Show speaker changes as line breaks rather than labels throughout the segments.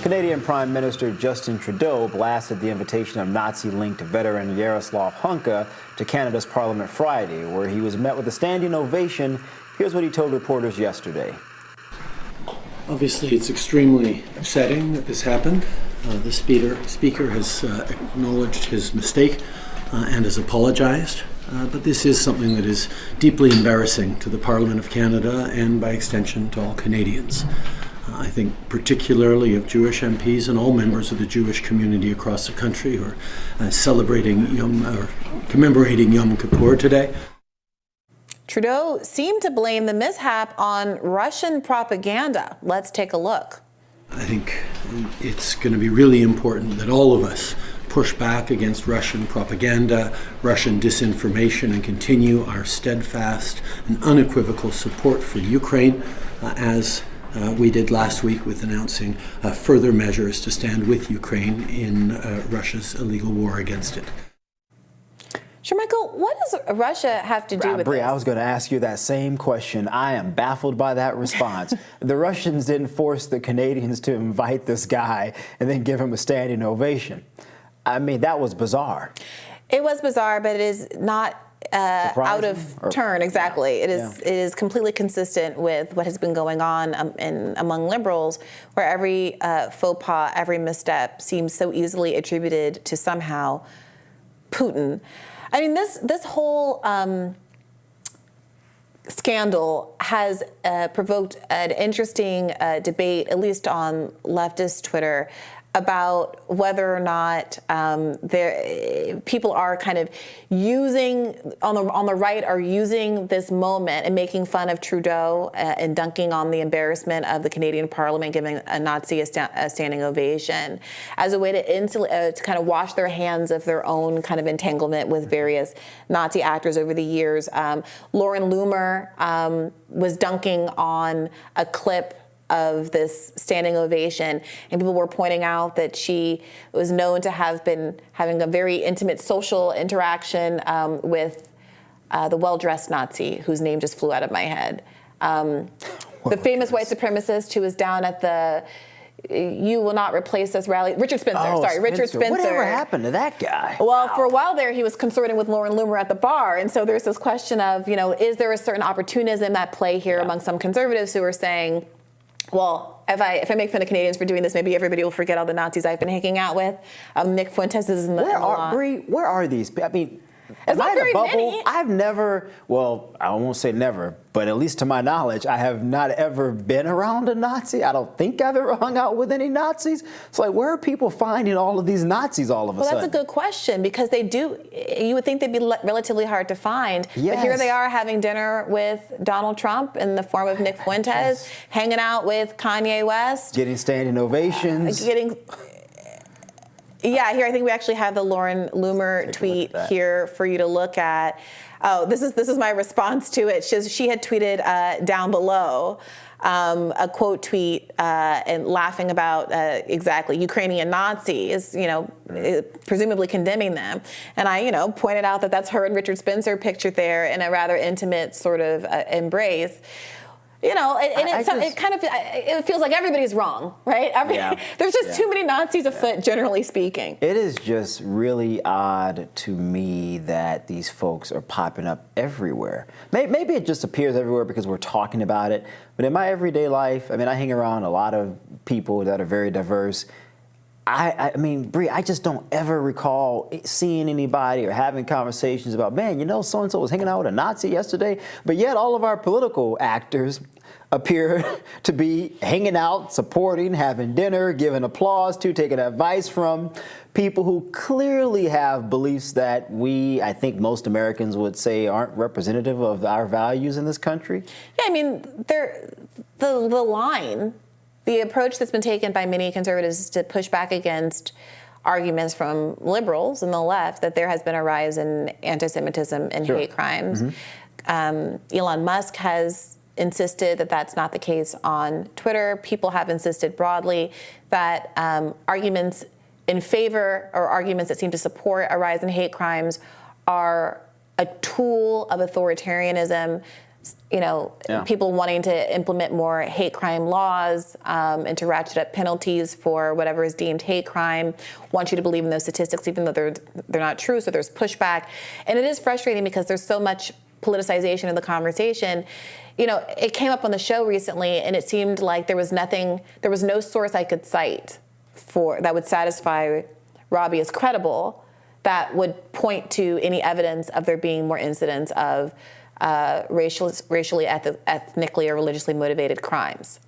Canadian Prime Minister Justin Trudeau blasted the invitation of Nazi-linked veteran Yaroslav Hunka to Canada's Parliament Friday, where he was met with a standing ovation. Here's what he told reporters yesterday.
Obviously, it's extremely upsetting that this happened. The speaker has acknowledged his mistake and has apologized. But this is something that is deeply embarrassing to the Parliament of Canada and, by extension, to all Canadians. I think particularly of Jewish MPs and all members of the Jewish community across the country who are commemorating Yom Kippur today.
Trudeau seemed to blame the mishap on Russian propaganda. Let's take a look.
I think it's going to be really important that all of us push back against Russian propaganda, Russian disinformation, and continue our steadfast and unequivocal support for Ukraine, as we did last week with announcing further measures to stand with Ukraine in Russia's illegal war against it.
Sure, Michael, what does Russia have to do with
Brie,
this?
I was going to ask you that same question. I am baffled by that response. The Russians didn't force the Canadians to invite this guy and then give him a standing ovation. I mean, that was bizarre. It
was bizarre, but it is not out of turn. Exactly. It is completely consistent with what has been going on among liberals, where every faux pas, every misstep seems so easily attributed to somehow Putin. I mean, this whole scandal has provoked an interesting debate, at least on leftist Twitter, about whether or not people are kind of using, on the right, are using this moment and making fun of Trudeau and dunking on the embarrassment of the Canadian Parliament giving a Nazi a standing ovation as a way to kind of wash their hands of their own kind of entanglement with various Nazi actors over the years. Lauren Loomer was dunking on a clip of this standing ovation, and people were pointing out that she was known to have been having a very intimate social interaction with the well-dressed Nazi, whose name just flew out of my head. The famous white supremacist who was down at the "You Will Not Replace Us" rally. Richard Spencer, Richard Spencer.
Whatever happened to that guy?
Well, for a while there, he was consorting with Lauren Loomer at the bar, and so there's this question of, is there a certain opportunism at play here among some conservatives who are saying, well, if I make fun of Canadians for doing this, maybe everybody will forget all the Nazis I've been hanging out with. Nick Fuentes is in the lot.
Where are these? I mean,
it's not very many.
I've never, well, I won't say never, but at least to my knowledge, I have not ever been around a Nazi. I don't think I've ever hung out with any Nazis. It's like, where are people finding all of these Nazis all of a sudden?
Well, that's a good question, because you would think they'd be relatively hard to find. Yes. But here they are having dinner with Donald Trump in the form of Nick Fuentes, hanging out with Kanye West.
Getting standing ovations.
Yeah, here I think we actually have the Lauren Loomer tweet here for you to look at. Oh, this is my response to it. She had tweeted down below a quote tweet and laughing about exactly Ukrainian Nazis, presumably condemning them. And I, pointed out that that's her and Richard Spencer pictured there in a rather intimate sort of embrace. It feels like everybody's wrong, right? There's just too many Nazis afoot, generally speaking.
It is just really odd to me that these folks are popping up everywhere. Maybe it just appears everywhere because we're talking about it. But in my everyday life, I mean, I hang around a lot of people that are very diverse. I mean, Brie, I just don't ever recall seeing anybody or having conversations about, man, so-and-so was hanging out with a Nazi yesterday, but yet all of our political actors appear to be hanging out, supporting, having dinner, giving applause to, taking advice from people who clearly have beliefs that I think most Americans would say aren't representative of our values in this country.
Yeah, I mean, the approach that's been taken by many conservatives is to push back against arguments from liberals and the left that there has been a rise in anti-Semitism and hate crimes. Mm-hmm. Elon Musk has insisted that that's not the case on Twitter. People have insisted broadly that arguments in favor or arguments that seem to support a rise in hate crimes are a tool of authoritarianism people wanting to implement more hate crime laws and to ratchet up penalties for whatever is deemed hate crime, want you to believe in those statistics even though they're not true, so there's pushback. And it is frustrating because there's so much politicization of the conversation. It came up on the show recently, and it seemed like there was no source I could cite that would satisfy Robbie as credible that would point to any evidence of there being more incidents of racially, ethnically, or religiously motivated crimes.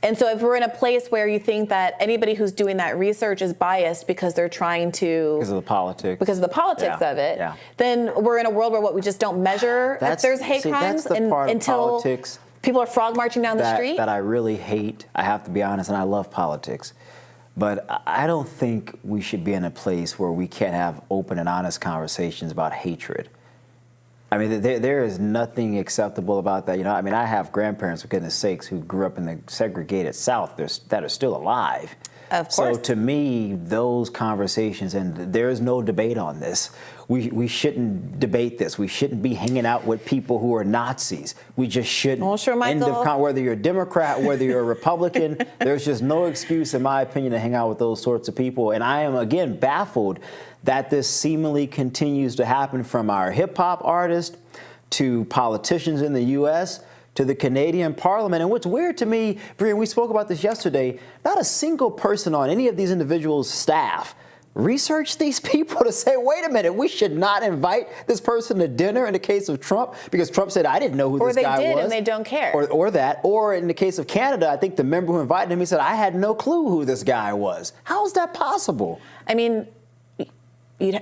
And so if we're in a place where you think that anybody who's doing that research is biased because they're trying to...
Because of the politics.
Because of the politics of it, then we're in a world where we just don't measure if there's hate crimes
that's the part
until
of politics
people are frog marching down the street.
That I really hate. I have to be honest, and I love politics. But I don't think we should be in a place where we can't have open and honest conversations about hatred. I mean, there is nothing acceptable about that. I have grandparents, for goodness sakes, who grew up in the segregated South that are still alive.
Of course.
So to me, those conversations, and there is no debate on this. We shouldn't debate this. We shouldn't be hanging out with people who are Nazis. We just shouldn't.
Well, sure, Michael.
Whether you're a Democrat, whether you're a Republican, there's just no excuse, in my opinion, to hang out with those sorts of people. And I am, again, baffled that this seemingly continues to happen, from our hip-hop artists to politicians in the U.S., to the Canadian Parliament. And what's weird to me, Brian, we spoke about this yesterday, not a single person on any of these individuals' staff researched these people to say, wait a minute, we should not invite this person to dinner in the case of Trump, because Trump said, I didn't know who this guy was.
Or they did and they don't care.
Or in the case of Canada, I think the member who invited him, he said, I had no clue who this guy was. How is that possible?
I mean,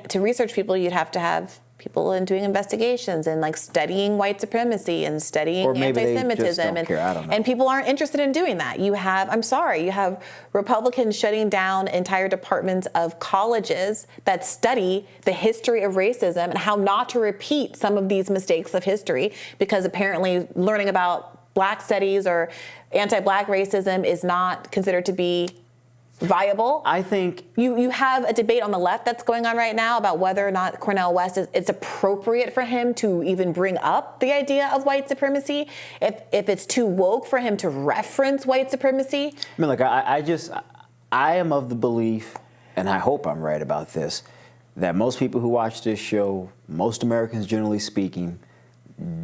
to research people, you'd have to have people in doing investigations and studying white supremacy and studying anti-Semitism, and people aren't interested in doing that. You have Republicans shutting down entire departments of colleges that study the history of racism and how not to repeat some of these mistakes of history, because apparently learning about Black studies or anti-Black racism is not considered to be viable.
I think
you have a debate on the left that's going on right now about whether or not Cornel West it's appropriate for him to even bring up the idea of white supremacy, if it's too woke for him to reference white supremacy.
I mean, I am of the belief, and I hope I'm right about this, that most people who watch this show, most Americans generally speaking,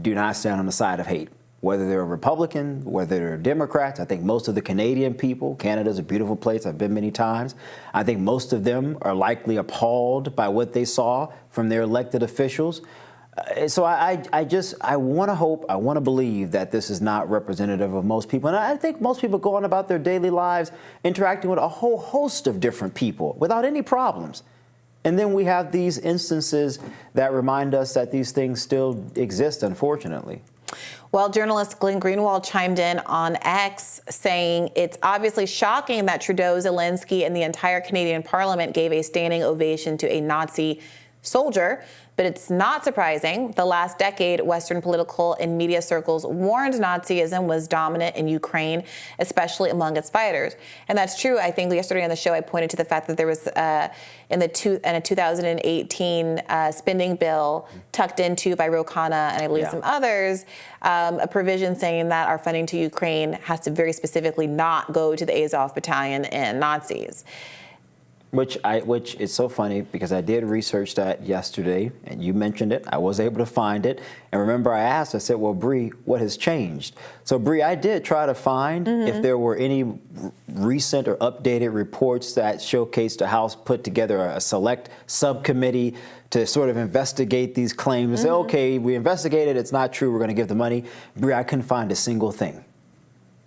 do not stand on the side of hate. Whether they're a Republican, whether they're Democrats. I think most of the Canadian people, Canada's a beautiful place, I've been many times. I think most of them are likely appalled by what they saw from their elected officials. So I want to hope, I want to believe that this is not representative of most people. And I think most people go on about their daily lives interacting with a whole host of different people without any problems. And then we have these instances that remind us that these things still exist, unfortunately.
Well, journalist Glenn Greenwald chimed in on X saying it's obviously shocking that Trudeau, Zelensky, and the entire Canadian Parliament gave a standing ovation to a Nazi soldier, but it's not surprising. The last decade, Western political and media circles warned Nazism was dominant in Ukraine, especially among its fighters. And that's true. I think yesterday on the show, I pointed to the fact that there was in a 2018 spending bill tucked into by Ro Khanna and I believe some others, a provision saying that our funding to Ukraine has to very specifically not go to the Azov battalion and Nazis.
Which is so funny, because I did research that yesterday, and you mentioned it. I was able to find it. And remember, I said, well, Bree, what has changed? So, Bree, I did try to find if there were any recent or updated reports that showcased the House put together a select subcommittee to sort of investigate these claims and say, okay, we investigated, it's not true, we're going to give the money. Bree, I couldn't find a single thing.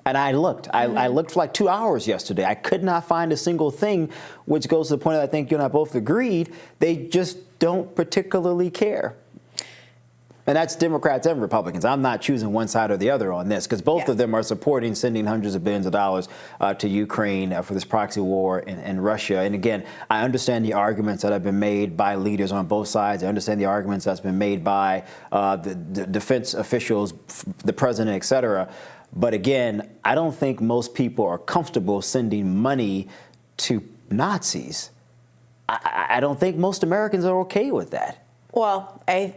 And I looked. I looked for 2 hours yesterday. I could not find a single thing, which goes to the point that I think you and I both agreed, they just don't particularly care. And that's Democrats and Republicans. I'm not choosing one side or the other on this, because both of them are supporting sending hundreds of billions of dollars to Ukraine for this proxy war in Russia. And again, I understand the arguments that have been made by leaders on both sides. I understand the arguments that's been made by the defense officials, the president, et cetera. But again, I don't think most people are comfortable sending money to Nazis. I don't think most Americans are okay with that.
Well, I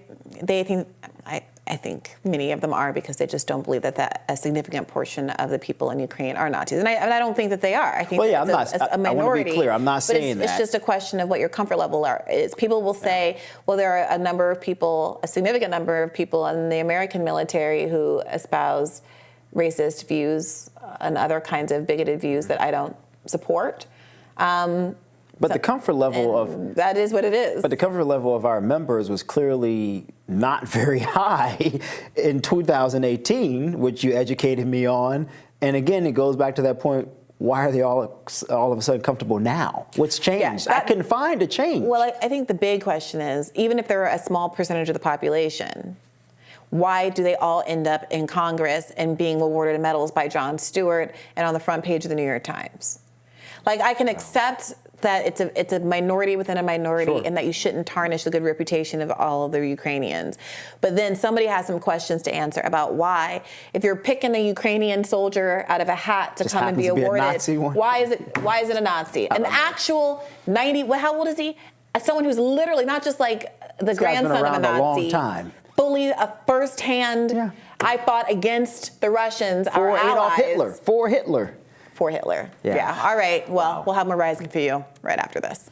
I think many of them are, because they just don't believe that a significant portion of the people in Ukraine are Nazis. And I don't think that they are. I think
Well, yeah,
it's a minority.
I want to be clear. I'm not saying
that. It's just a question of what your comfort level is. People will say, well, there are a significant number of people in the American military who espouse racist views and other kinds of bigoted views that I don't support.
But the comfort level of
that is what it is.
But the comfort level of our members was clearly not very high in 2018, which you educated me on. And again, it goes back to that point. Why are they all of a sudden comfortable now? What's changed? I couldn't find a change.
Well, I think the big question is, even if they're a small percentage of the population, why do they all end up in Congress and being awarded medals by Jon Stewart and on the front page of the New York Times? Like, I can accept that it's a minority within a minority,
sure,
and that you shouldn't tarnish the good reputation of all of the Ukrainians. But then somebody has some questions to answer about why, if you're picking a Ukrainian soldier out of a hat to
Just
come and be
happens to be a
awarded,
Nazi one?
why is it a Nazi? An actual 90, well, how old is he? Someone who's literally not just like the grandson of a Nazi.
A long time.
Fully a firsthand,
Yeah.
I fought against the Russians, our
For Adolf
allies.
Hitler. For Hitler.
For Hitler.
Yeah.
All right. Well, we'll have more Rising for you right after this.